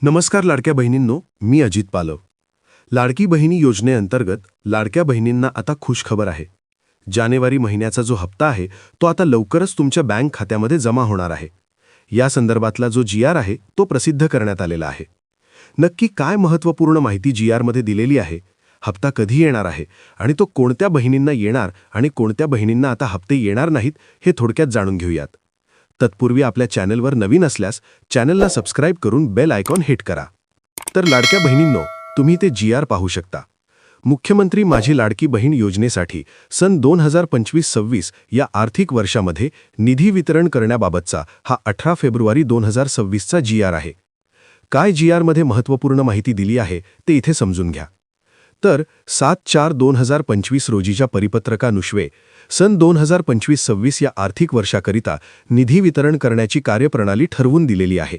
नमस्कार लाडक्या बहिणींनो, मी अजित पालव. लाडकी बहिणी योजनेअंतर्गत लाडक्या बहिणींना आता खुशखबर आहे. जानेवारी महिन्याचा जो हप्ता आहे तो आता लवकरच तुमच्या बँक खात्यामध्ये जमा होणार आहे. या संदर्भातला जो GR आहे तो प्रसिद्ध करण्यात आलेला आहे. नक्की काय महत्त्वपूर्ण माहिती GR मध्ये दिलेली आहे, हप्ता कधी येणार आहे आणि तो कोणत्या बहिणींना येणार आणि कोणत्या बहिणींना आता हप्ते येणार नाहीत हे थोडक्यात जाणून घेऊयात. तत्पूर्वी आपल्या चॅनलवर नवीन असल्यास चॅनलला सबस्क्राईब करून बेल आयकॉन हिट करा. तर लाडक्या बहिणींनो, तुम्ही ते GR पाहू शकता. मुख्यमंत्री माझी लाडकी बहीण योजनेसाठी सन 2025-26 या आर्थिक वर्षामध्ये निधी वितरण करण्याबाबतचा हा 18 फेब्रुवारी 2026चा GR आहे. काय GR मध्ये महत्त्वपूर्ण माहिती दिली आहे ते इथे समजून घ्या. तर 7/4/2025 रोजीच्या परिपत्रकानुसार सन 2025-26 या आर्थिक वर्षाकरिता निधी वितरण करण्याची कार्यप्रणाली ठरवून दिलेली आहे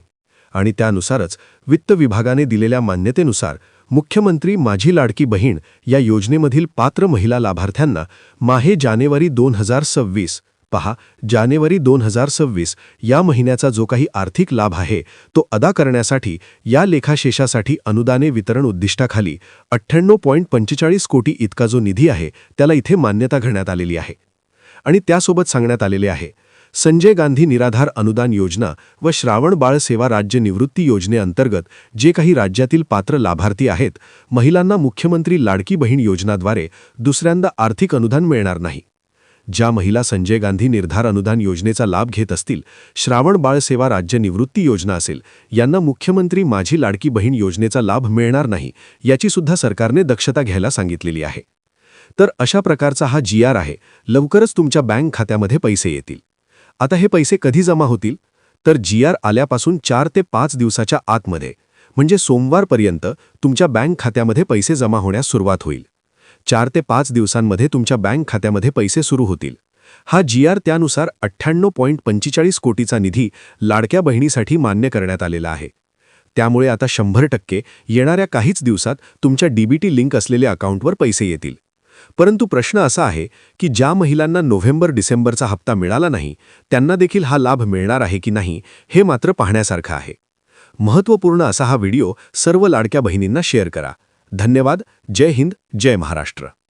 आणि त्यानुसारच वित्त विभागाने दिलेल्या मान्यतेनुसार मुख्यमंत्री माझी लाडकी बहीण या योजनेमधील पात्र महिला लाभार्थ्यांना माहे जानेवारी 2026 पहा जानेवारी 2026 या महिन्याचा जो काही आर्थिक लाभ आहे तो अदा करण्यासाठी या लेखाशेषासाठी अनुदाने वितरण उद्दिष्टाखाली 98.45 कोटी इतका जो निधी आहे त्याला इथे मान्यता घेण्यात आलेली आहे. आणि त्यासोबत सांगण्यात आलेले आहे, संजय गांधी निराधार अनुदान योजना व श्रावण बाळ सेवा राज्य निवृत्ती योजनेअंतर्गत जे काही राज्यातील पात्र लाभार्थी आहेत, महिलांना मुख्यमंत्री लाडकी बहीण योजनाद्वारे दुसऱ्यांदा आर्थिक अनुदान मिळणार नाही. ज्या महिला संजय गांधी निर्धार अनुदान योजनेचा लाभ घेत असतील, श्रावण बाळ सेवा राज्य निवृत्ती योजना असेल, यांना मुख्यमंत्री माझी लाडकी बहीण योजनेचा लाभ मिळणार नाही याची सुद्धा सरकारने दक्षता घ्यायला सांगितलेली आहे. तर अशा प्रकारचा हा GR आहे. लवकरच तुमच्या बँक खात्यामध्ये पैसे येतील. आता हे पैसे कधी जमा होतील? तर GR आल्यापासून 4 ते 5 दिवसाच्या आतमध्ये म्हणजे सोमवारपर्यंत तुमच्या बँक खात्यामध्ये पैसे जमा होण्यास सुरुवात होईल. 4 ते 5 दिवसांमध्ये तुमच्या बँक खात्यामध्ये पैसे सुरू होतील. हा GR त्यानुसार 98.45 कोटीचा निधी लाडक्या बहिणीसाठी मान्य करण्यात आलेला आहे. त्यामुळे आता 100% येणाऱ्या काहीच दिवसात तुमच्या DBT लिंक असलेल्या अकाउंटवर पैसे येतील. परंतु प्रश्न असा आहे की ज्या महिलांना नोव्हेंबर-डिसेंबरचा हप्ता मिळाला नाही त्यांना देखील हा लाभ मिळणार आहे की नाही हे मात्र पाहण्यासारखं आहे. महत्त्वपूर्ण असा हा व्हिडिओ सर्व लाडक्या बहिणींना शेअर करा. धन्यवाद. जय हिंद, जय महाराष्ट्र.